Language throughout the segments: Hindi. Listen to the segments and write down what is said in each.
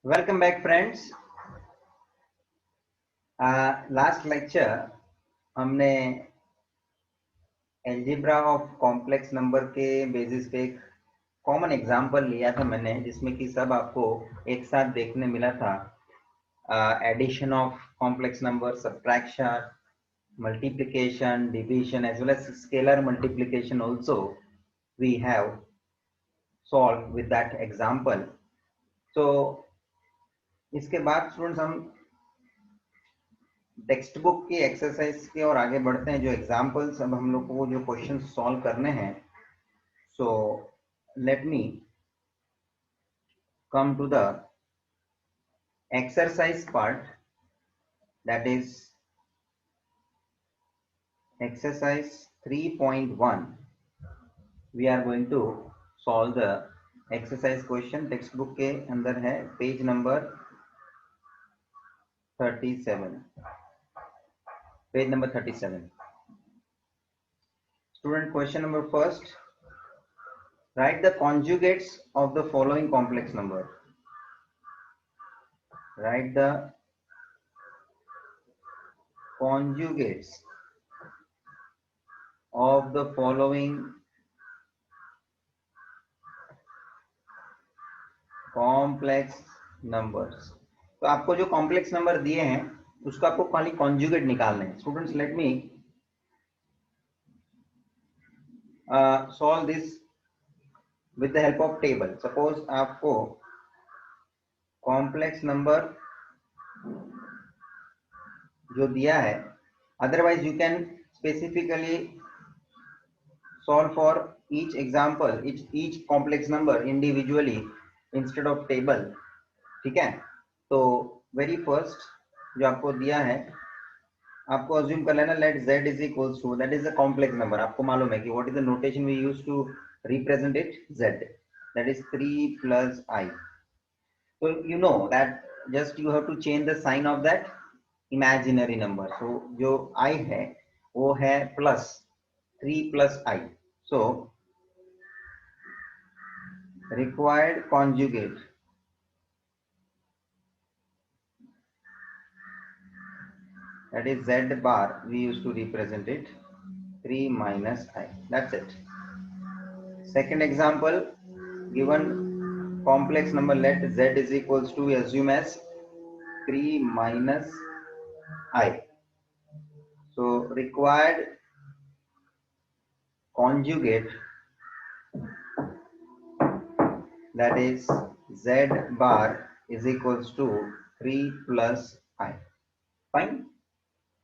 Welcome back, friends. Last lecture हमने एल्जेब्रा ऑफ कॉम्प्लेक्स नंबर के बेसिस पे एक कॉमन एग्जांपल लिया था मैंने, जिसमें कि सब आपको एक साथ देखने मिला था। Addition of complex number, subtraction, multiplication, division, as well as scalar multiplication also we have solved with that example. So इसके बाद स्टूडेंट्स हम टेक्स्ट बुक की एक्सरसाइज के और आगे बढ़ते हैं। जो एग्जांपल्स अब हम लोग को जो क्वेश्चन सॉल्व करने हैं, so let me come to the exercise part, that is exercise 3.1. We are going to solve the exercise question. Text book के अंदर है, page number 37, page number 37। Student, question number first, write the conjugates of the following complex number. Write the conjugates of the following complex numbers. तो आपको जो कॉम्प्लेक्स नंबर दिए हैं उसका आपको खाली कॉन्जुगेट निकालने हैं। Students, let me solve this with the help of table. Suppose आपको कॉम्प्लेक्स नंबर जो दिया है, otherwise you can specifically solve for each example, each complex number individually instead of table। ठीक है, तो वेरी फर्स्ट जो आपको दिया है, आपको अज्यूम कर लेना let z is equals to, that is a complex number. आपको मालूम है कि what is the notation we use to represent it, z, that is 3 plus i। so you know that just you have to change the sign of that imaginary number। so जो i है वो है plus 3 plus i। so required conjugate, that is z bar, we used to represent it 3 minus I, that's it। Second example, given complex number, let z is equals to, assume as 3 minus I। so required conjugate, that is z bar is equals to 3 plus I। Fine,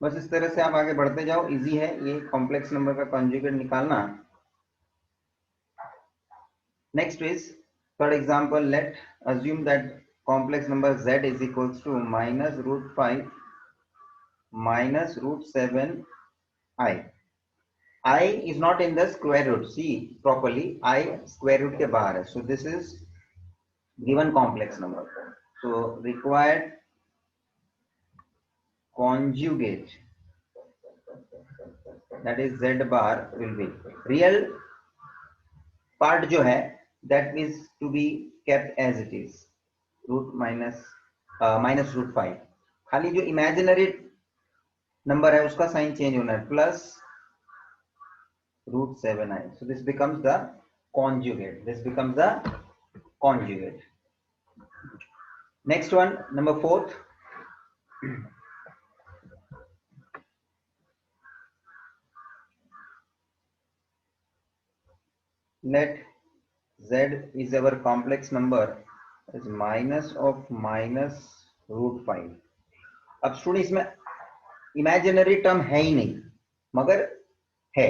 बस इस तरह से आप आगे बढ़ते जाओ, इजी है ये कॉम्प्लेक्स नंबर का कॉन्जुगेट निकालना। Next is third example, let assume that complex number z is equals to minus root 5 minus root 7 I। I is not in the square root, see properly, I square root के बाहर है। so this is given complex number, so required conjugate, that is z bar will be real part जो है, that is to be kept as it is, root minus root 5। खाली जो इमेजिनरी नंबर है उसका साइन चेंज होना है, plus root 7i। so this becomes the conjugate, this becomes the conjugate। next one, number 4th, let z is our complex number is minus of minus root 5। अब स्टूडेंट इसमें इमेजिनरी टर्म है ही नहीं, मगर है,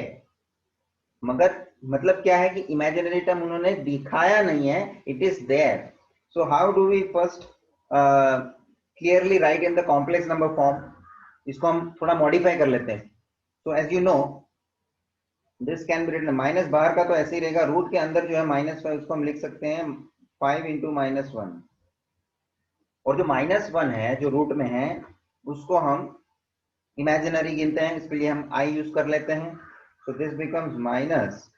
मगर मतलब क्या है कि इमेजिनरी टर्म उन्होंने दिखाया नहीं है, it is there. So how do we first clearly write in the complex number form, इसको हम थोड़ा मॉडिफाई कर लेते हैं। So as you know this can be written, minus बाहर का तो ऐसे ही रहेगा, रूट के अंदर जो है -5, उसको हम लिख सकते हैं 5 इंटू -1, और जो -1 है जो रूट में है उसको हम इमेजिनरी गिनते हैं, इसके लिए हम आई यूज कर लेते हैं। सो this becomes minus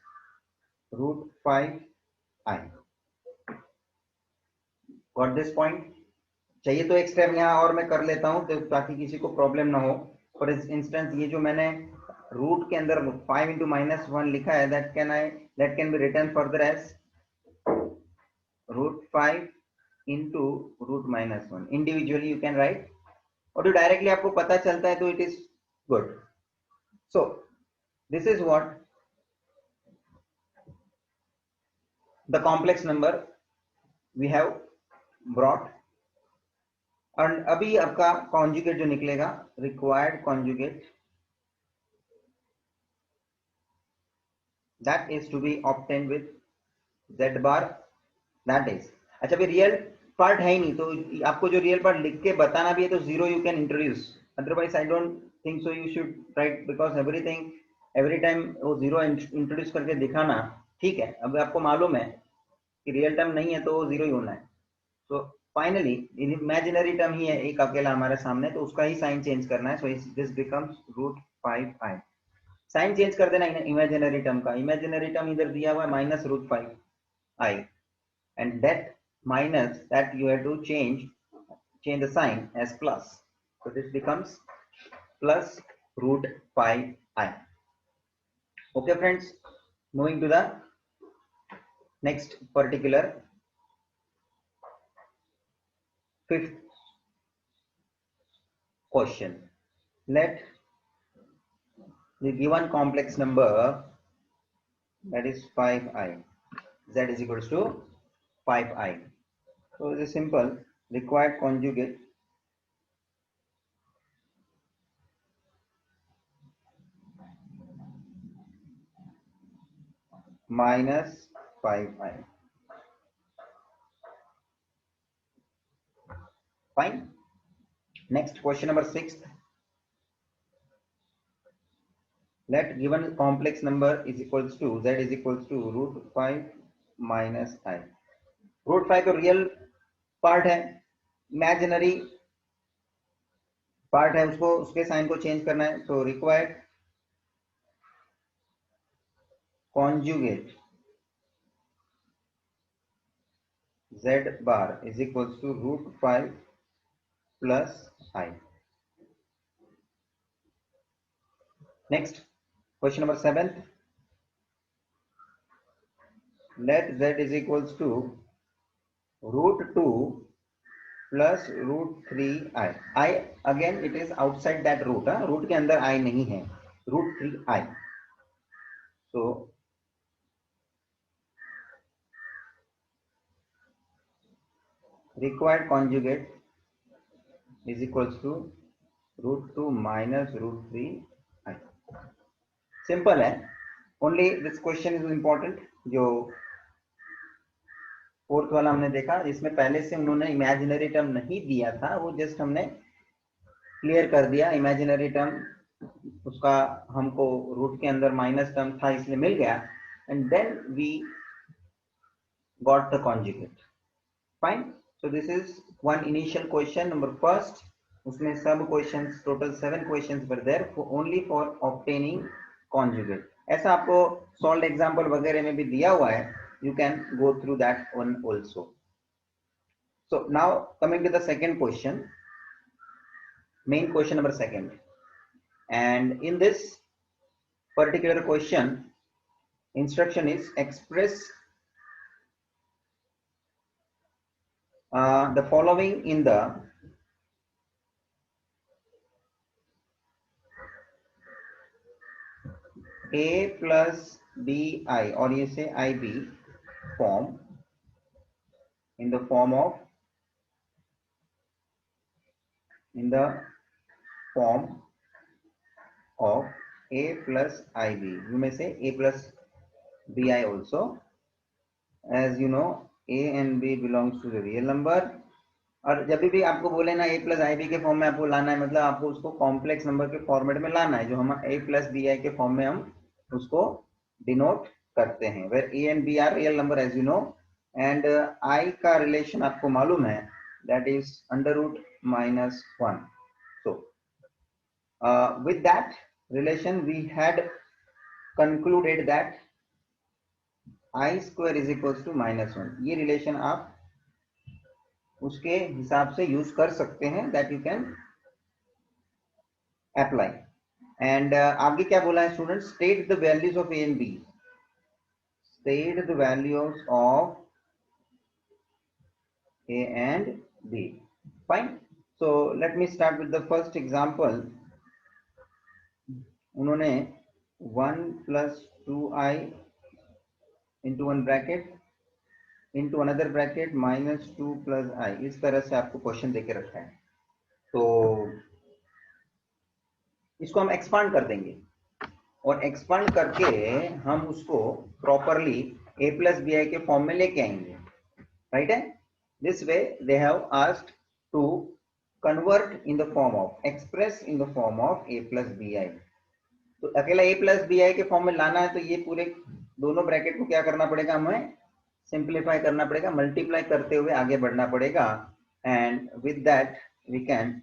root 5i। got this point? चाहिए तो एक स्टेप यहाँ और मैं कर लेता हूँ तो ताकि किसी को प्रॉब्लम ना हो। फॉर इंस्टेंस ये जो मैंने रूट के अंदर 5 into -1 लिखा है, that can be written further as √5 into √-1 individually you can write, और जो डायरेक्टली आपको पता चलता है तो it is good. So this is what the complex number we have brought. और अभी आपका कॉन्जुगेट जो निकलेगा, required conjugate that is to be obtain with z bar, that is, अच्छा भी रियल पार्ट है ही नहीं तो आपको जो रियल पार्ट लिख के बताना भी है तो zero you can introduce, otherwise I don't think so you should write, because everything every time वो जीरो इंट्रोड्यूस करके दिखाना ठीक है। अब आपको मालूम है कि रियल टर्म नहीं है तो वो जीरो ही होना है। तो फाइनली इमेजिनरी टर्म ही है एक अकेला हमारे सामने, तो उसका ही साइन चेंज करना है। So this becomes √5i। Sign change कर देना इमेजिनरी टर्म का। इमेजिनरी टर्म इधर दिया हुआ है -√5i, and that you have to change the sign as plus, so this becomes plus √5i. Okay friends, moving to the next particular fifth question. Let the given complex number, that is 5i, z is equals to 5i. So it is simple, required conjugate minus 5i. Fine. Next, question number 6. Let given complex number is equals to z is equals to √5 minus I. √5 तो रियल पार्ट है, इमेजिनरी पार्ट है, उसको उसके साइन को चेंज करना है। तो required conjugate z bar is equals to √5 plus I. Next, question number 7. Let z is equals to √2 plus √3i. I again it is outside that root, root के अंदर I नहीं है, √3i. So required conjugate is equals to √2 minus √3i. Simple है, only this question is important. जो फोर्थ वाला हमने देखा, जिसमें पहले से उन्होंने इमेजिनरी टर्म नहीं दिया था, वो जस्ट हमने क्लियर कर दिया इमेजिनरी टर्म, उसका हमको रूट के अंदर माइनस टर्म था इसलिए मिल गया, and then we got the conjugate. Fine, so this is one initial question number first. उसमें सब questions, total 7 questions were there only for obtaining conjugate. ऐसा आपको सॉल्व एग्जांपल वगैरह में भी दिया हुआ है, you can go through that one also. So now coming to the second question, main question number 2, and in this particular question instruction is express the following in the a plus bi, और ये से ib form, in the form of a plus ib. You may say a plus bi also, as you know a and b belongs to the real number. और जब भी आपको बोले ना a प्लस आई बी के फॉर्म में आपको लाना है, मतलब आपको उसको कॉम्प्लेक्स नंबर के फॉर्मेट में लाना है, जो हम a प्लस बी आई के फॉर्म में हम उसको डिनोट करते हैं, where a and b are real number as you know, and i का रिलेशन आपको मालूम है, that is √-1. So with that relation we had concluded that I square is equals to -1. ये रिलेशन आप उसके हिसाब से यूज कर सकते हैं, that you can apply. And आगे क्या बोला है student, state the values of A and B, state the values of A and B. Fine. So let me start with the first example. उन्होंने 1 plus 2i into one bracket into another bracket minus 2 plus I, इस तरह से आपको क्वेश्चन देके रखा है। तो इसको हम एक्सपांड कर देंगे और एक्सपांड करके हम उसको प्रॉपरली a plus bi के फॉर्म में लेके आएंगे, राइट है। This way they have asked to convert in the form of, express in the form of a plus bi। तो अकेला a plus bi के फॉर्म में लाना है तो ये पूरे दोनों ब्रैकेट को क्या करना पड़ेगा, हमें सिंप्लीफाई करना पड़ेगा, मल्टीप्लाई करते हुए आगे बढ़ना पड़ेगा। And with that we can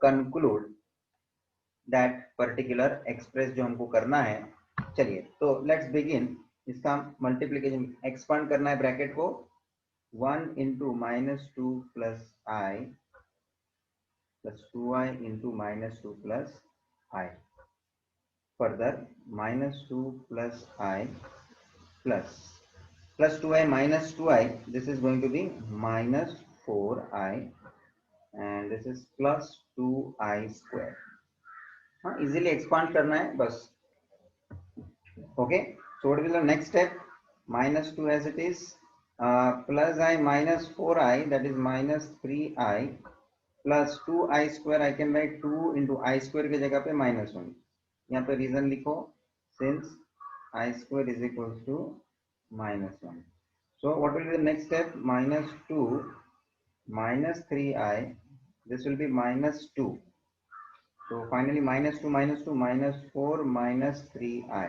conclude that particular express जो हमको करना है। चलिए तो लेट्स बिगिन। इसका मल्टीप्लीकेशन, एक्सपांड करना है ब्रैकेट को, 1 into minus 2 plus I plus 2i into minus 2 plus I. Further, minus 2 plus I plus 2i minus 2i, this is going to be minus 4i, and this is plus 2i square. हाँ, easily expand करना है बस। Okay, so what will be the next step? Minus 2 as it is, plus I minus 4i, that is minus 3i plus 2i square, I can write 2 into I square के जगह पे minus 1। यहाँ पे रीजन लिखो, since I square is equals to minus 1। So what will be the next step? Minus 2 minus 3i, this will be minus 2। So finally minus 2 minus 2 minus 4 minus 3i,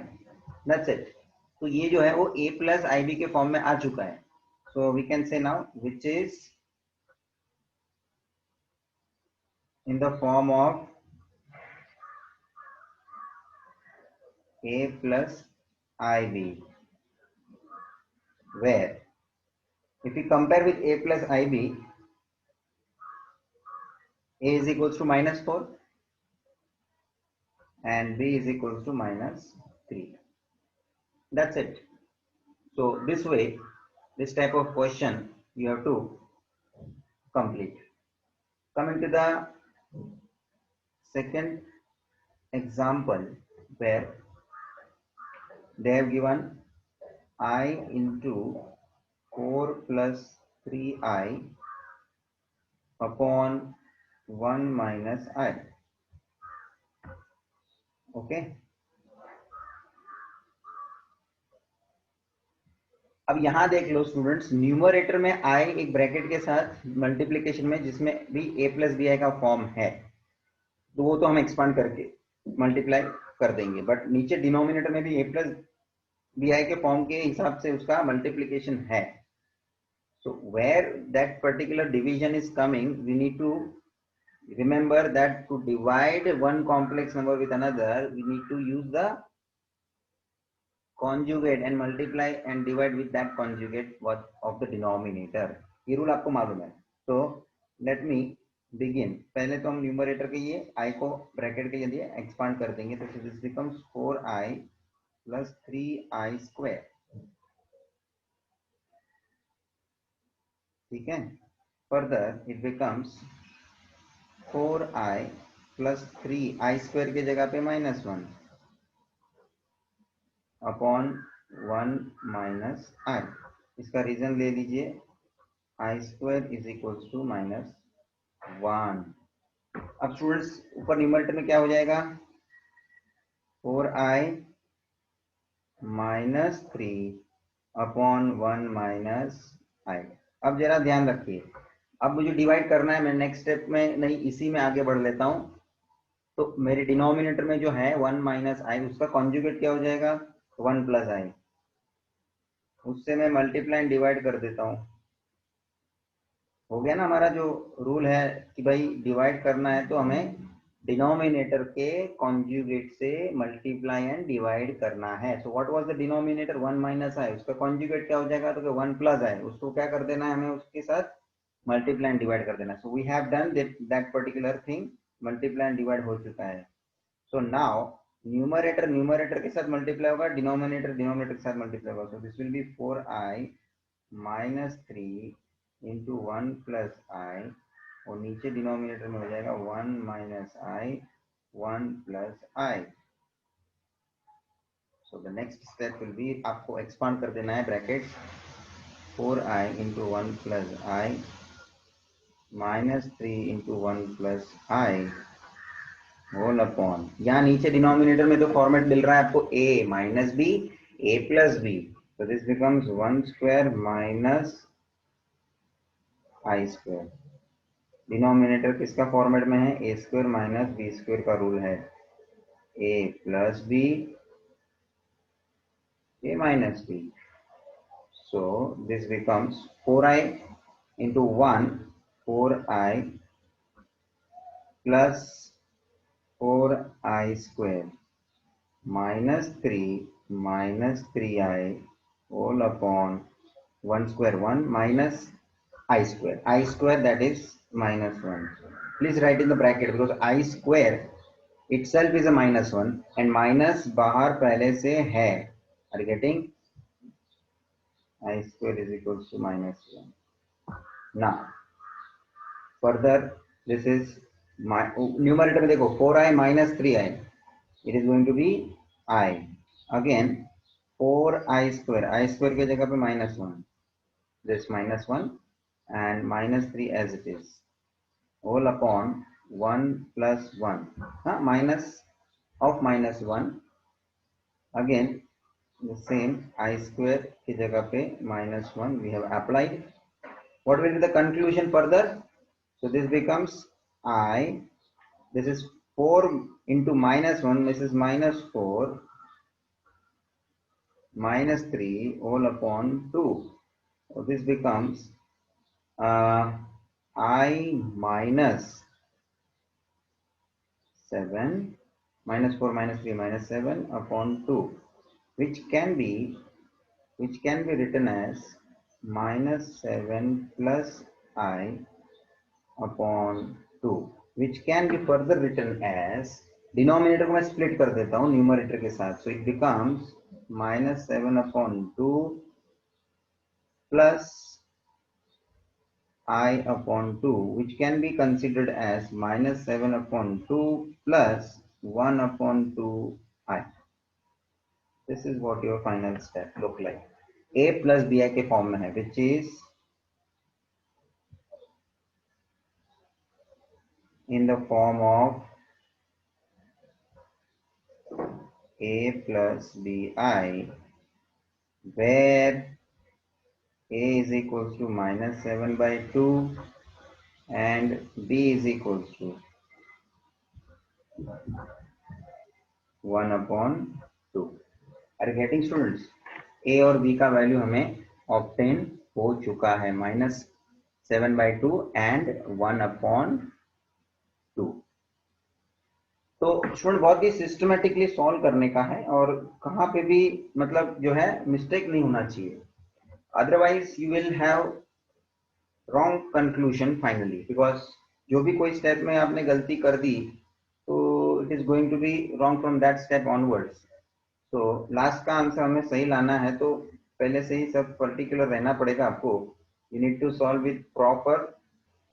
that's it। तो ये जो है वो a plus ib के फॉर्म में आ चुका है। So we can say now which is in the form of a plus ib, where if we compare with a plus ib, a is equals to minus 4 and b is equals to minus 3, that's it। So this way, this type of question you have to complete। Coming to the second example, where they have given I into 4 plus 3i upon 1 minus I। Okay, अब यहां देख लो स्टूडेंट्स, न्यूमरेटर में i एक ब्रैकेट के साथ मल्टीप्लिकेशन में जिसमें भी a प्लस बी आई का फॉर्म है, तो वो तो हम एक्सपांड करके मल्टीप्लाई कर देंगे, बट नीचे डिनोमिनेटर में भी a प्लस बी आई के फॉर्म के हिसाब से उसका मल्टीप्लिकेशन है। So where that particular division is coming, we need to remember that to divide one complex number with another, we need to use the conjugate and multiply and divide with that conjugate what of the denominator। ये रूल आपको मालूम है। तो let me begin। पहले तो हम न्यूमरेटर के ये i को ब्रैकेट के लिए एक्सपांड कर देंगे, तो this becomes 4i plus 3i square। ठीक है, further it becomes 4i plus 3i square के जगह पे minus 1 अपॉन 1 माइनस आई। इसका रीजन ले लीजिए, i square is equals to minus 1। अब स्टूडेंट्स ऊपर न्यूमरेटर में क्या हो जाएगा, 4i माइनस 3 अपॉन 1 माइनस आई। अब जरा ध्यान रखिए, अब मुझे डिवाइड करना है, मैं नेक्स्ट स्टेप में नहीं इसी में आगे बढ़ लेता हूं। तो मेरे डिनोमिनेटर में जो है 1 माइनस आई, उसका कॉन्जुगेट क्या हो जाएगा, 1 प्लस आई, उससे मैं मल्टीप्लाई एंड डिवाइड कर देता हूं। हो गया ना हमारा जो रूल है कि भाई डिवाइड करना है तो हमें डिनोमिनेटर के कॉन्जुगेट से मल्टीप्लाई एंड डिवाइड करना है। So what was the denominator, 1 minus i, उसका कॉन्जुगेट क्या हो जाएगा, तो 1 प्लस आई, उसको क्या कर देना है हमें उसके साथ मल्टीप्लाई एंड डिवाइड कर देना। So we have done that particular thing, multiply and divide हो चुका है। सो नाउ न्यूमरेटर न्यूमरेटर के साथ मल्टीप्लाई होगा, डिनोमिनेटर डिनोमिनेटर के साथ मल्टीप्लाई होगा। So this will be 4i minus 3 into 1 plus i, और नीचे डिनोमिनेटर में हो जाएगा 1 minus i 1 plus i. So the next step will be, आपको एक्सपांड कर देना है bracket 4i into 1 plus i minus 3 into 1 plus i whole upon, यहाँ नीचे डिनोमिनेटर में तो फॉर्मेट मिल रहा है आपको a minus b a plus b, तो this becomes 1 square minus i square. Denominator किसका फॉर्मेट में है, a square minus b square का रूल है, a plus b a minus b. So this becomes 4i into 1 4i plus 4i square minus 3i all upon 1 square 1 minus I square that is minus 1. Please write in the bracket because I square itself is a minus 1 and minus बाहर पहले से है. Are you getting? I square is equals to minus 1. Now further this is my numerator में देखो 4i minus 3i, it is going to be I. Again 4i square के जगह पे minus 1, this minus 1 and minus 3 as it is, all upon 1 plus 1, minus of minus 1, again the same I square की जगह पे minus 1 we have applied. What will be the conclusion further? So this becomes I, this is 4 into minus 1, this is minus 4 minus 3 all upon 2. So this becomes I minus 7 minus 4 minus 3 minus 7 upon 2, which can be written as minus 7 plus I upon 2, which can be further written as, denominator को मैं स्प्लिट कर देता हूं न्यूमरेटर के साथ, so it becomes minus 7 upon 2 plus I upon 2, which can be considered as minus 7 upon 2 plus 1 upon 2 I. This is what your final step look like. A plus bi के फॉर्म में है, which is in the form of a plus bi, where a is equals to minus 7 by 2 and b is equals to 1 upon 2. Are you getting students? a और b का वैल्यू हमें ऑब्टेन हो चुका है, minus 7 by 2 and 1 upon 2. तो स्टूडेंट बहुत ही सिस्टमेटिकली सॉल्व करने का है और कहाँ पे भी मतलब जो है मिस्टेक नहीं होना चाहिए, otherwise you will have wrong conclusion finally, because जो भी कोई स्टेप में आपने गलती कर दी तो it is going to be wrong from that step onwards. तो लास्ट का आंसर हमें सही लाना है तो पहले से ही सब पर्टिकुलर रहना पड़ेगा आपको। You need to solve with proper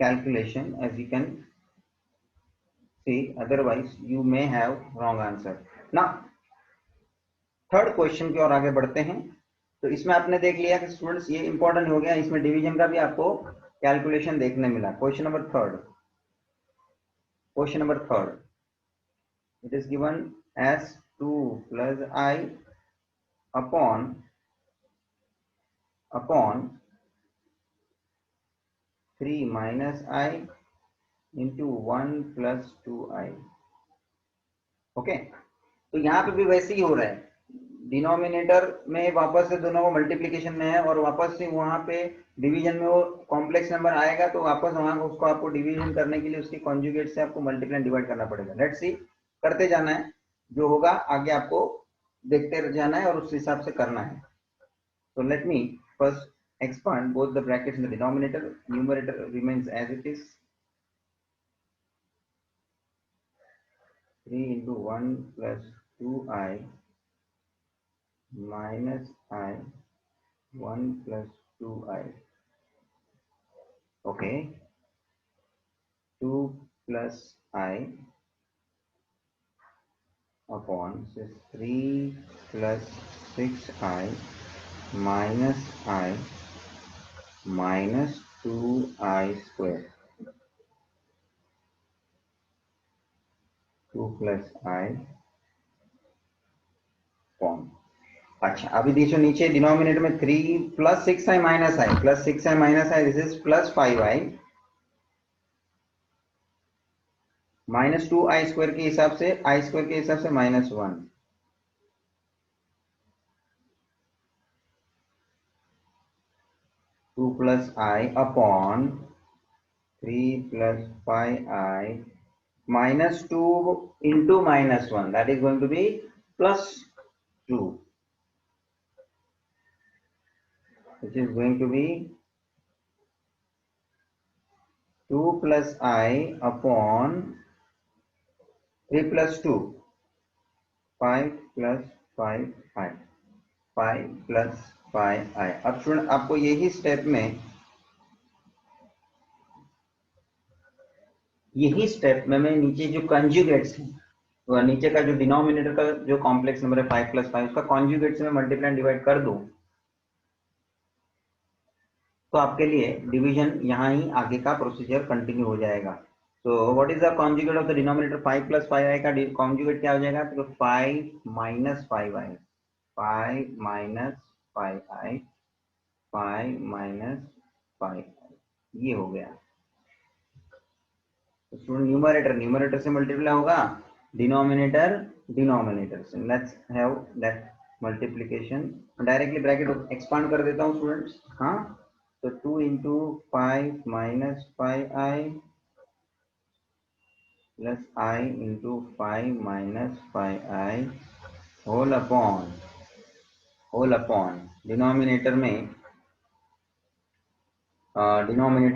calculation as you can see, otherwise you may have wrong answer. Now third question की ओर आगे बढ़ते हैं। तो इसमें आपने देख लिया कि स्टूडेंट्स ये इंपॉर्टेंट हो गया, इसमें डिवीजन का भी आपको कैलकुलेशन देखने मिला। Question number third it is given as 2 plus i upon 3 minus i into 1 plus 2i। Okay, तो यहाँ पे भी वैसे ही हो रहा है, डिनोमिनेटर में वापस से दोनों को मल्टीप्लिकेशन में है और वापस से वहां पे डिवीजन में वो कॉम्प्लेक्स नंबर आएगा तो वापस वहां उसको आपको डिवीजन करने के लिए उसकी कॉन्जुगेट से आपको मल्टीप्लाई डिवाइड करना पड़ेगा। लेट्स सी, करते जाना है, जो होगा आगे आपको देखते जाना है और उस हिसाब से करना है। तो let me first expand both the brackets in the denominator, numerator remains as it is. 3 into 1 plus 2i minus I 1 plus 2i. Okay, 2 plus I upon 3 plus 6i minus I minus 2i square. 2 plus I form. अच्छा, अभी देखो नीचे डिनोमिनेटर में 3 plus 6i minus I plus 6i minus I, this is plus 5i minus 2i square के हिसाब से, आई स्क्वायर के हिसाब से minus 1. 2 plus I upon 3 plus 5i minus 2 into minus 1, that is going to be plus 2, which is going to be 2 plus I upon 3 plus 2, 5 plus 5i, 5 plus 5i. अब स्टूडेंट आपको यही स्टेप में मैं नीचे जो कंजुगेट्स हैं, तो नीचे का जो डिनोमिनेटर का जो कॉम्प्लेक्स नंबर है 5 प्लस 5, उसका कॉन्जुगेट से मैं मल्टीप्लाई डिवाइड कर दूं तो आपके लिए डिवीजन यहाँ ही आगे का प्रोसीजर कंटिन्यू हो जाएगा. तो what is the conjugate of the denominator 5 plus 5i का कॉन्जुगेट क्या हो जाएगा? तो 5 minus 5i, 5 minus 5i, 5 minus 5i, ये हो गया. तो स्टूडेंट न्यूमरेटर से मल्टीप्लाई होगा, डिनोमिनेटर से. Let's have that multiplication. Directly bracket expand कर देता हूँ स्टूडेंट्स. हाँ, तो 2 into 5 minus 5i plus I into 5 minus 5i whole upon denominator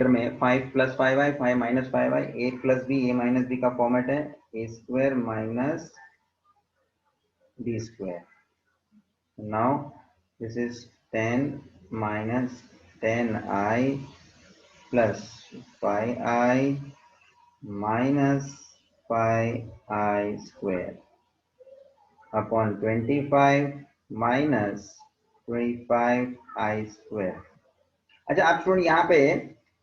में 5 plus 5i, 5 minus 5i, a plus b, a minus b का फॉर्मेट है a square minus b square. Now this is 10 minus 10i plus 5i minus 5i square upon 25 minus 25i square. अच्छा, आप स्टूडेंट यहाँ पे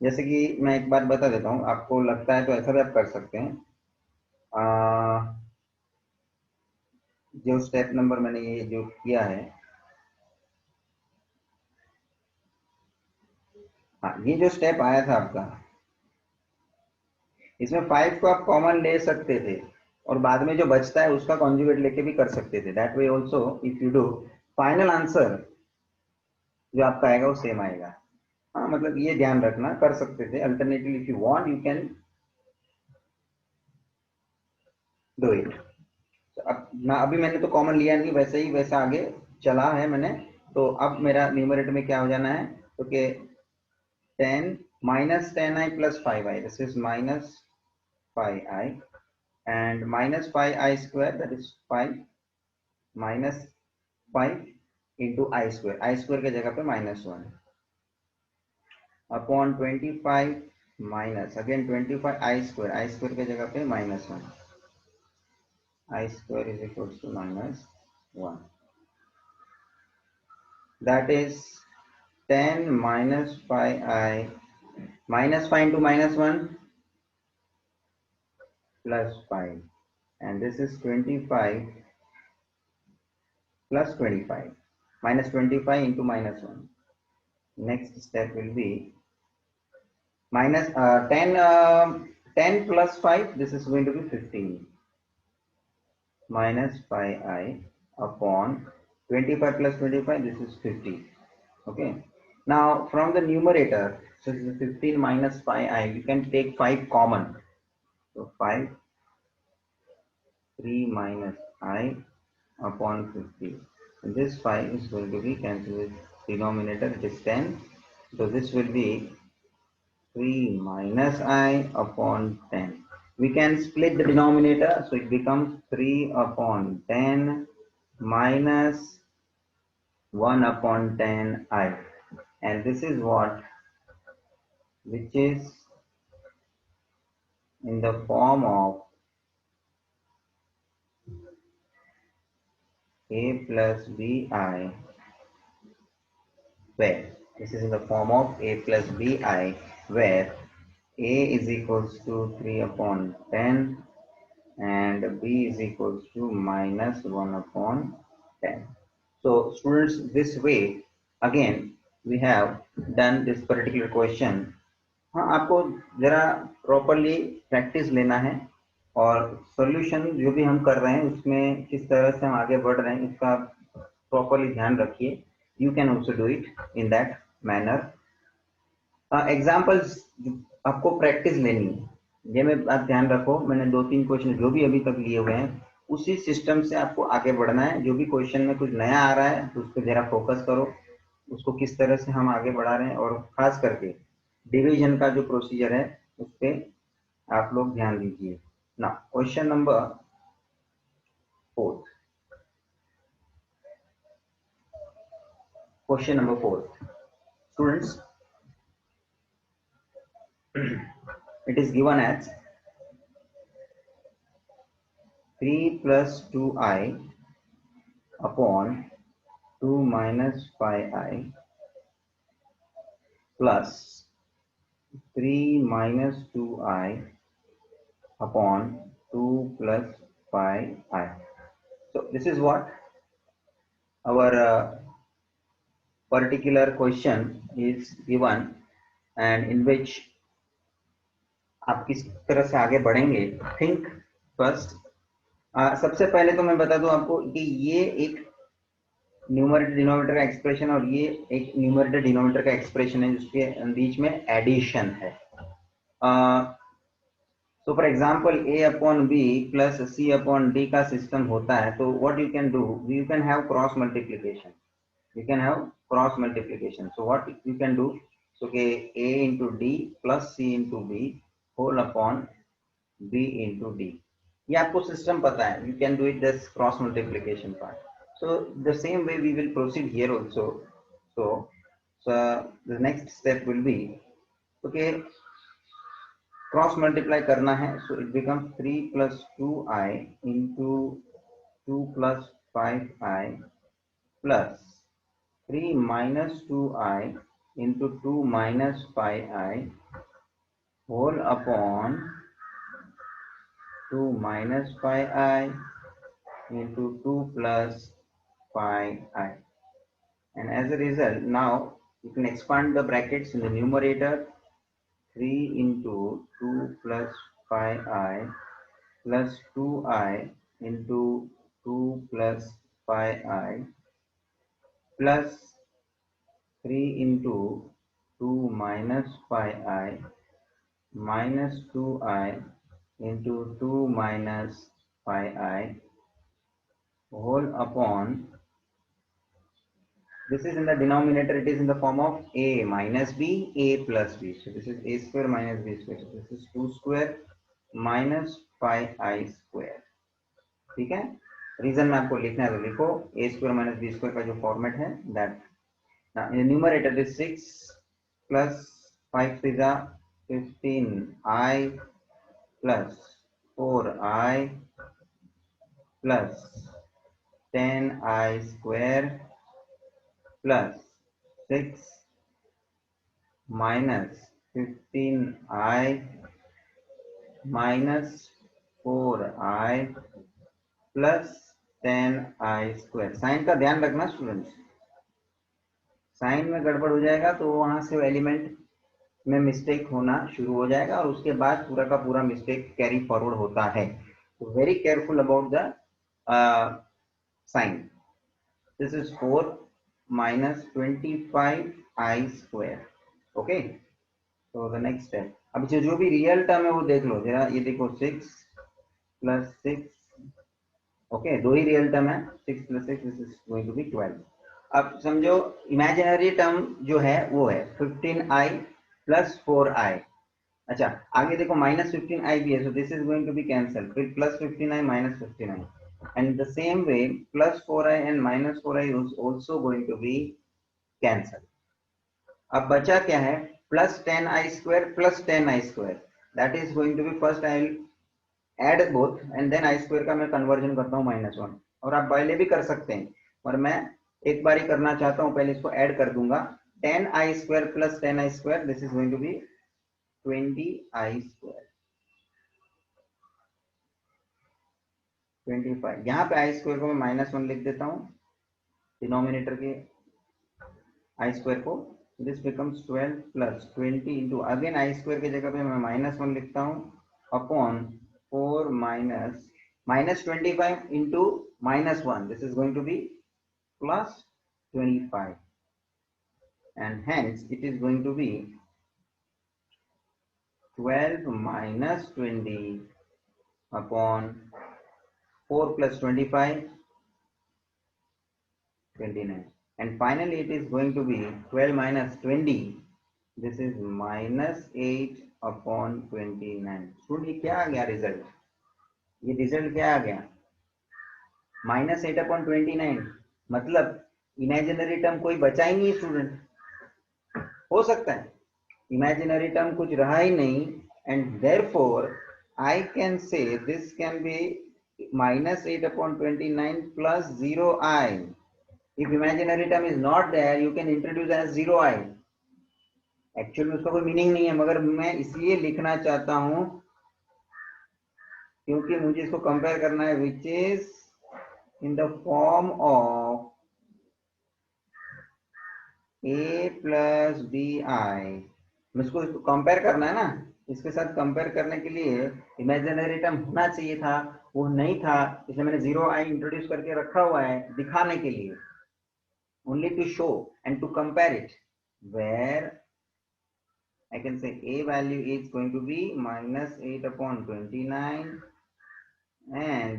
जैसे कि मैं एक बात बता देता हूँ, आपको लगता है तो ऐसा भी आप कर सकते हैं. जो स्टेप नंबर मैंने ये जो किया है, हाँ, ये जो स्टेप आया था आपका, इसमें 5 को आप कॉमन ले सकते थे और बाद में जो बचता है उसका कॉन्जुगेट लेके भी कर सकते थे. That way also if you do, final answer जो आपका आएगा वो सेम आएगा. हाँ, मतलब ये ध्यान रखना, कर सकते थे. Alternatively if you want you can do it. अब ना, अभी मैंने तो कॉमन लिया नहीं, वैसे ही वैसा आगे चला है मैंने. तो अब मेरा न्यूमरेटर में क्या हो जाना है, तो कि 10 minus 10i plus 5i, this is minus 5i, and minus 5i square, that is 5 minus 5 into i square के जगह पे minus 1 upon 25 minus again 25 i square के जगह पे minus 1, I square is equals to minus 1. That is 10 minus 5i minus 5 into minus 1 plus 5, and this is 25 plus 25 minus 25 into minus 1. Next step will be minus 10 plus 5, this is going to be 15 minus 5i upon 25 plus 25, this is 50. Okay, now from the numerator, so this is 15 minus 5i, you can take 5 common. So 5, 3 minus I upon 50. And this 5 is going to be cancelled with denominator, it is 10 So this will be 3 minus I upon 10. We can split the denominator, so it becomes 3 upon 10 minus 1 upon 10 I. And this is what, which is in the form of A plus BI, where this is in the form of A plus BI, where A is equals to 3 upon 10 and B is equals to minus 1 upon 10. So students, this way again we have done this particular question. हाँ, आपको जरा प्रॉपरली प्रैक्टिस लेना है और सॉल्यूशन जो भी हम कर रहे हैं उसमें किस तरह से हम आगे बढ़ रहे हैं इसका प्रॉपरली ध्यान रखिए. You can also do it in that manner. Examples आपको प्रैक्टिस लेनी है, ये मैं बात ध्यान रखो. मैंने 2-3 क्वेश्चन जो भी अभी तक लिए हुए हैं उसी सिस्टम से आपको आगे बढ़ना है. जो भी क्वेश्चन में कुछ नया आ रहा है तो उस पर जरा फोकस करो, उसको किस तरह से हम आगे बढ़ा रहे हैं, और खास करके डिवीजन का जो प्रोसीजर है उस पर आप लोग ध्यान दीजिए ना. Question number 4. Question number 4 students, it is given as 3 plus 2i upon 2 minus 5i plus 3 minus 2i upon 2 plus 5i. So this is what our particular question is given, and in which आप किस तरह से आगे बढ़ेंगे. Think first. सबसे पहले तो मैं बता दूं आपको कि ये एक न्यूमरेटर डिनोमिनेटर का एक्सप्रेशन और ये एक न्यूमरेटर डिनोमिनेटर का एक्सप्रेशन है जिसके बीच में एडिशन है. So for example a upon b plus c upon d का सिस्टम होता है, तो what you can do, you can have cross multiplication. You can have cross multiplication. So what you can do, so okay, a into d plus c into b whole upon b into d. ये आपको सिस्टम पता है, you can do it this cross multiplication part. So the same way we will proceed here also. So the next step will be, okay, cross multiply करना है, so it becomes 3 plus 2i into 2 plus 5i plus 3 minus 2i into 2 minus 5i whole upon 2 minus 5i into 2 plus 5i. And as a result, now you can expand the brackets in the numerator. 3 into 2 plus 5i plus 2i into 2 plus 5i plus 3 into 2 minus 5i minus 2i into 2 minus 5i whole upon, this is in the denominator, it is in the form of a minus b, a plus b. So this is a square minus b square. So this is 2 square minus 5i square. ठीक है, रीजन में आपको लिखना है तो लिखो, a square minus b square का जो फॉर्मेट है that. Now in the numerator is 6 plus 5 is 15i plus 4i plus 10i square plus 6 minus 15i minus 4i plus 10i square. Sign का ध्यान रखना स्टूडेंट्स, साइन में गड़बड़ हो जाएगा तो वहां से एलिमेंट में मिस्टेक होना शुरू हो जाएगा और उसके बाद पूरा का पूरा मिस्टेक कैरी फॉरवर्ड होता है. तो very careful about the sign. This is 4 minus 25i square. Okay, तो द नेक्स्ट स्टेप. अब जो भी रियल टर्म है वो देख लो जरा. ये देखो 6 plus 6. ओके, दो ही रियल टर्म है, 6 plus 6, this is going to be 12. अब समझो इमेजिनरी टर्म जो है वो है 15i प्लस 4i। अच्छा आगे देखो माइनस 15i भी है, so this is going to be cancel, फिर plus 15i minus 15i and the same way plus 4i and minus 4i is also going to be cancel. अब बचा क्या है, plus 10i square plus 10i square, that is going to be, first I will add both and then i square का मैं कन्वर्जन करता हूँ -1, और आप पहले भी कर सकते हैं और मैं एक बार ही करना चाहता हूँ, पहले इसको ऐड कर दूंगा। 10i square plus 10i square, this is going to be 20i square 25। यहाँ पे आई स्क्वायर को मैं -1 लिख देता हूँ, डिनोमिनेटर के आई स्क्वायर को, this becomes 12 plus 20 into, again i square की जगह पे मैं -1 लिखता हूँ upon 4 minus 25 into -1, this is going to be plus 25 and hence it is going to be 12 minus 20 upon 4 plus 25, 29, and finally it is going to be 12 minus 20, this is minus 8 upon 29। Student क्या आ गया रिजल्ट, ये रिजल्ट क्या आ गया, -8 अपॉन 29, मतलब इमेजिनरी टर्म कोई बचा ही नहीं स्टूडेंट, हो सकता है इमेजिनरी टर्म कुछ रहा ही नहीं, and therefore I can say this can B -8 upon 29 plus 0i। if imaginary term is not there you can introduce as 0i, actually उसका कोई मीनिंग नहीं है, मगर मैं इसलिए लिखना चाहता हूं क्योंकि मुझे इसको कंपेयर करना है, which is in the form of a plus bi, मुझको इसको कंपेयर करना है ना, इसके साथ कंपेयर करने के लिए इमेजिनरी टर्म होना चाहिए था, वो नहीं था, इसलिए मैंने 0i इंट्रोड्यूस करके रखा हुआ है दिखाने के लिए, only to show and to compare it, where I can say a value is going to be -8 upon 29 and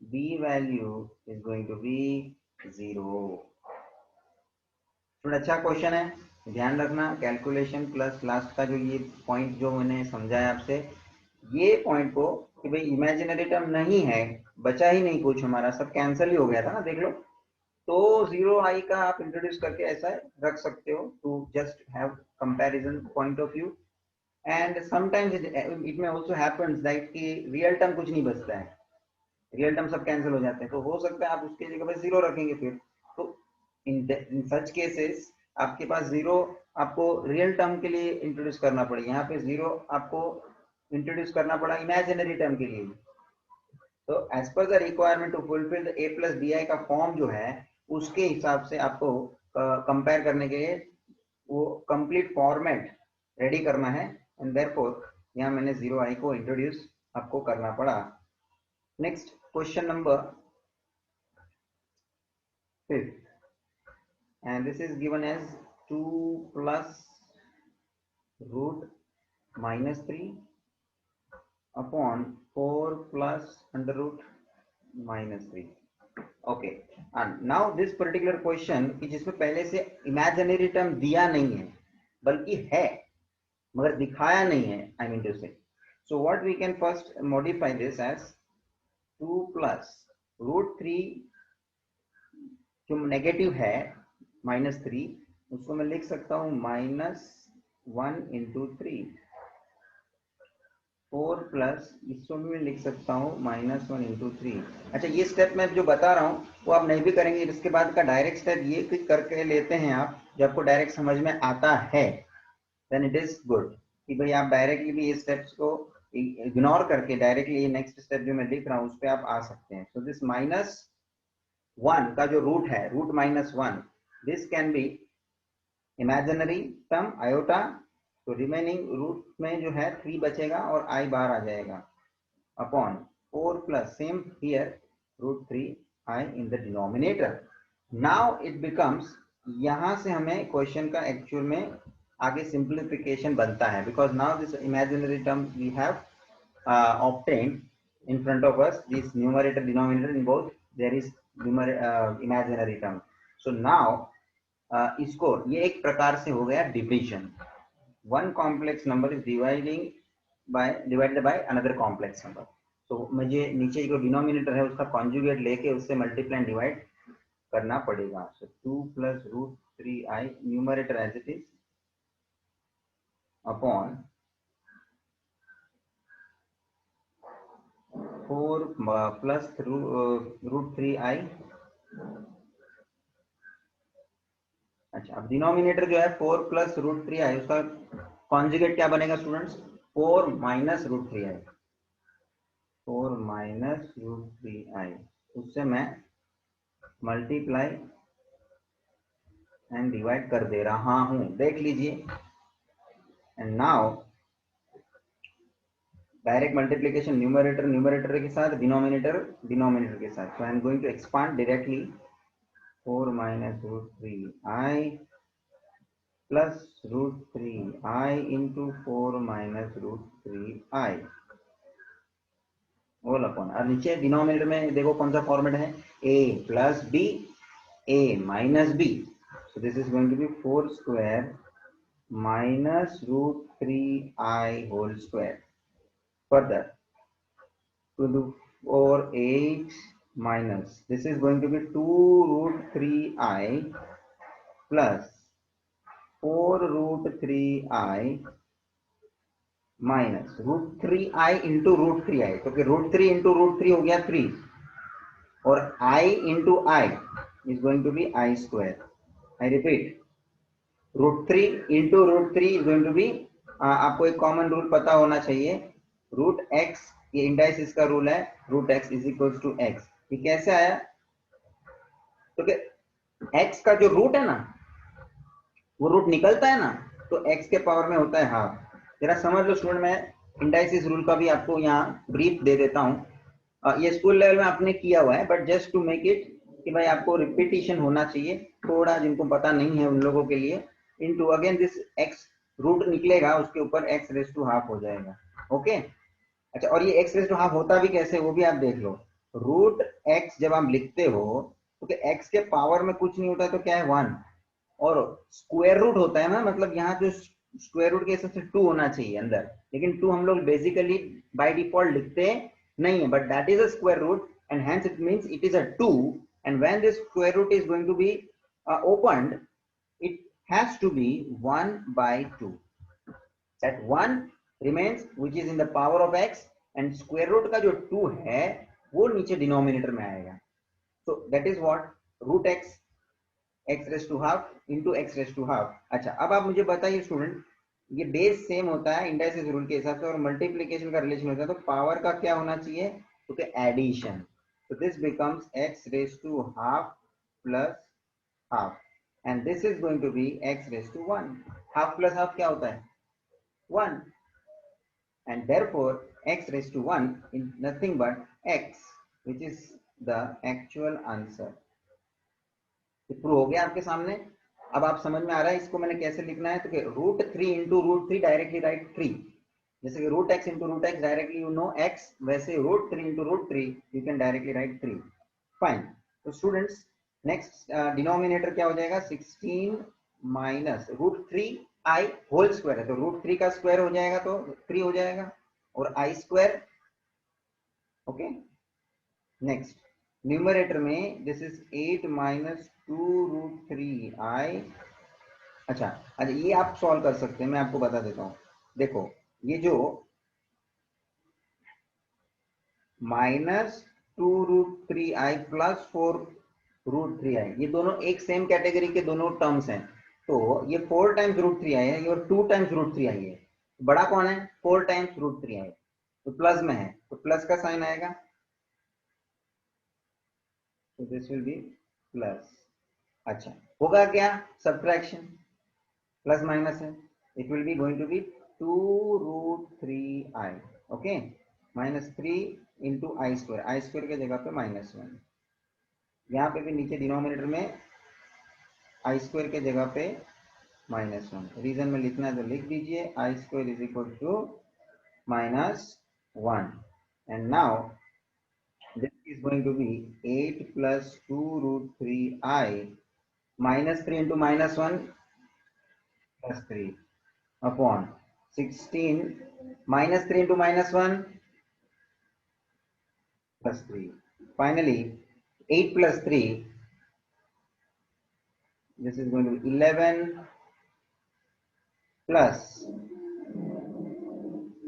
b value is going to be 0। थोड़ा अच्छा क्वेश्चन है, ध्यान रखना, कैलकुलेशन प्लस लास्ट का जो ये पॉइंट जो मैंने समझाया आपसे, ये पॉइंट को कि भाई इमेजिनरी टर्म नहीं है, बचा ही नहीं कुछ, हमारा सब कैंसिल ही हो गया था ना, देख लो, तो 0i का आप इंट्रोड्यूस करके ऐसा रख सकते हो to just have comparison point of view, and sometimes it में आल्सो हैपेंस दैट कि रियल टर्म कुछ नहीं बचता है, रियल टर्म सब कैंसिल हो जाते हैं, तो हो सकता है आप उसकी जगह पे 0 रखेंगे फिर, तो इन सच केसेस आपके पास 0 आपको रियल टर्म के लिए इंट्रोड्यूस करना पड़ेगा, यहाँ पे 0 आपको इंट्रोड्यूस करना पड़ा इमेजिनरी टर्म के लिए। तो as per the requirement to fulfil the a plus bi का फॉर्म जो है उसके हिसाब से आपको कंपेयर करने के लिए वो कंप्लीट फॉर्मेट रेडी करना है, एंड देयरफॉर यहाँ मैंने 0i को इंट्रोड्यूस आपको करना पड़ा। Next question number 5, and this is given as 2 plus root -3 upon 4 plus under root -3। Okay, and now this particular question कि जिसमें पहले से इमेजिनरी टर्म दिया नहीं है बल्कि है मगर दिखाया नहीं है, आई mean to say, so what we can first modify this as 2 plus √3, जो नेगेटिव है -3, उसको मैं लिख सकता हूँ -1 इंटू 3, 4 प्लस इसको भी मैं लिख सकता हूँ -1 इंटू 3। अच्छा ये स्टेप मैं जो बता रहा हूँ वो आप नहीं भी करेंगे, इसके बाद का डायरेक्ट स्टेप ये क्लिक करके लेते हैं आप, जब आपको डायरेक्ट समझ में आता है देन इट इज गुड, कि भाई आप डायरेक्टली भी ये स्टेप्स को इग्नोर करके डायरेक्टली ये नेक्स्ट स्टेप जो मैं लिख रहा हूँ उस पर आप आ सकते हैं। सो दिस -1 का जो रूट है, root -1, this can be imaginary term iota, तो रिमेनिंग रूट में जो है 3 बचेगा और i बाहर आ जाएगा upon 4 plus same here √3i in the denominator. Now it becomes, यहां से हमें क्वेश्चन का एक्चुअल में आगे सिंप्लीफिकेशन बनता है, because now this imaginary term we have obtained in front of us, this numerator denominator in both there is imaginary term, so now इसको ये एक प्रकार से हो गया division. One complex number is divided by another complex number. तो मुझे नीचे जो डिनोमिनेटर है उसका कॉन्जुगेट लेके उससे मल्टीप्लाई एंड डिवाइड करना पड़ेगा. So 2 plus root 3i numerator as it is upon 4 plus root 3i. अच्छा, अब डिनोमिनेटर जो है 4 प्लस रूट 3i, उसका कॉन्जुगेट क्या बनेगा students? 4 minus root 3i. 4 minus root 3i, उससे मैं मल्टीप्लाई एंड डिवाइड कर दे रहा हूं, देख लीजिए. And now direct multiplication numerator के साथ, डिनोमिनेटर के साथ. So I am going to expand directly 4 minus root 3i plus root 3i into 4 minus root 3i whole upon. और नीचे डिनोमिनेटर में देखो कौन सा फॉर्मेट है, a plus b, a minus b. So this is going to be 4 square minus root 3i whole square. Further to 4 8 minus, this is going to be 2 root 3i plus 4 root 3i minus root 3i into root 3i. तो कि रूट 3 इंटू रूट 3 हो गया 3, और i into i is going to be i square. I repeat, root 3 into root 3 is going to be, आपको एक कॉमन रूल पता होना चाहिए, रूट x, ये इंडाइसिस का रूल है, root x is equal to x. ये कैसे आया? तो कि x का जो रूट है ना, वो रूट निकलता है ना, तो x के पावर में होता है हाफ. जरा समझ लो स्टूडेंट, मैं इंडाइसिस रूल का भी आपको यहाँ ब्रीफ दे देता हूँ. ये स्कूल लेवल में आपने किया हुआ है, but just to make it कि भाई आपको रिपीटिशन होना चाहिए थोड़ा, जिनको पता नहीं है उन लोगों के लिए. Into again this x root निकलेगा, उसके ऊपर x रेज टू हाफ हो जाएगा. ओके. अच्छा, और ये x रेज टू हाफ होता भी कैसे, वो भी आप देख लो. रूट x जब आप लिखते हो तो x के पावर में कुछ नहीं होता है, तो क्या है 1, और स्क्वायर रूट होता है ना, मतलब यहाँ जो स्क्वायर रूट के हिसाब से 2 होना चाहिए अंदर, लेकिन 2 हम लोग बेसिकली बाय डिफॉल्ट लिखते नहीं है, but that is a square root and hence it means it is a 2. And when this square root is going to be opened, it has to be 1 by 2. That 1 remains which is in the power of x, and square root का जो 2 है वो नीचे डिनोमिनेटर में आएगा. So that is what root x raise to half into x raise to half. अच्छा, अब आप मुझे बताइए स्टूडेंट, ये बेस सेम होता है इंडाइसिस रूल के हिसाब से, और मल्टीप्लिकेशन का रिलेशन होता है, तो पावर का क्या होना चाहिए? तो क्या एडिशन. तो this becomes x raise to half plus half, and this is going to be x raise to 1. Half plus half क्या होता है? 1. and therefore x raised to 1 is nothing but x, which is the actual answer. Prove हो गया आपके सामने. अब आप समझ में आ रहा है इसको मैंने कैसे लिखना है. तो root 3 into root 3 directly write 3, जैसे कि root x into root x directly you know x, वैसे root 3 into root 3 you can directly write 3. Fine. तो स्टूडेंट्स, नेक्स्ट डिनोमिनेटर क्या हो जाएगा? 16 minus root 3i whole square है, तो रूट 3 का स्क्वायर हो जाएगा तो 3 हो जाएगा, और i square. Okay. Next numerator में this is 8 minus 2 root 3i. अच्छा, ये आप सॉल्व कर सकते हैं, मैं आपको बता देता हूं. देखो, ये जो minus 2 root 3i plus 4 root 3i, ये दोनों एक सेम कैटेगरी के दोनों टर्म्स हैं. तो ये 4 टाइम्स रूट 3i है, और 2 टाइम्स रूट 3i है. बड़ा कौन है? 4 टाइम्स रूट 3i, तो प्लस में है, तो प्लस का साइन आएगा. तो दिस विल बी प्लस. अच्छा, होगा क्या? सब्ट्रैक्शन. प्लस माइनस है, it will be going to be 2 root 3i. Okay. Minus 3 into i square, i square के जगह पे -1. यहाँ पे भी नीचे डिनोमिनेटर में आई स्क्वायर के जगह पे -1. रीजन में लिखना है तो लिख दीजिए, i square is equal to -1. And now this is going to be 8 plus 2 root 3i -3 into -1 +3 upon 16 -3 into -1 +3. Finally 8 plus 3, this is going to be 11 plus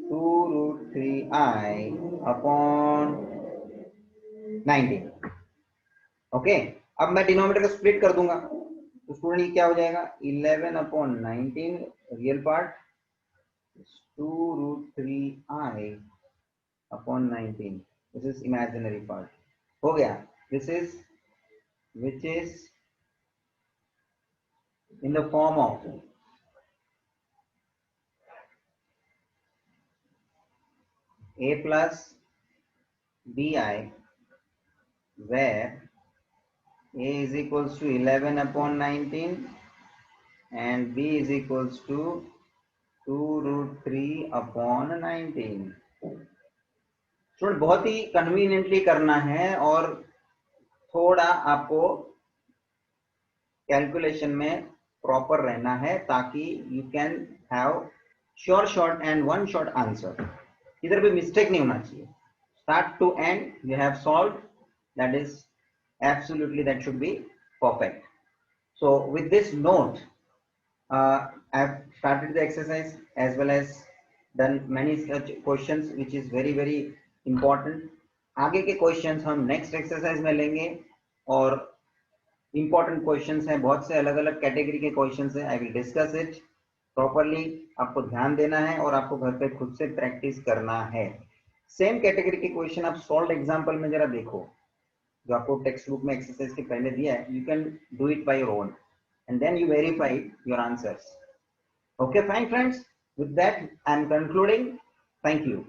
2 root 3i upon 19. Okay, अब मैं डिनोमिनेटर को स्प्लिट कर दूंगा, तो स्टूडेंट ये क्या हो जाएगा, 11 upon 19 real part 2 root 3i upon 19, this is imaginary part हो गया. This is which is in the form of a plus bi, where a is equals to 11 upon 19 and b is equals to 2 root 3 upon 19. Student बहुत ही कन्वीनियंटली करना है और थोड़ा आपको कैलकुलेशन में प्रॉपर रहना है ताकि you can have sure short and one short answer. इधर भी मिस्टेक नहीं होना चाहिए. Start to end you have solve, that is absolutely that should be perfect. So with this note, I've started the exercise as well as done many such questions which is very very important. आगे के questions हम next exercise में लेंगे और important questions हैं, बहुत से अलग अलग category के questions हैं. I will discuss it properly. आपको ध्यान देना है और आपको घर पे खुद से practice करना है. सेम कैटेगरी के क्वेश्चन आप सॉल्व एग्जांपल में जरा देखो, जो आपको टेक्स्ट बुक में एक्सरसाइज के पहले दिया है. You can do it by your own and then you verify your answers. Okay, fine friends, with that I am concluding. Thank you.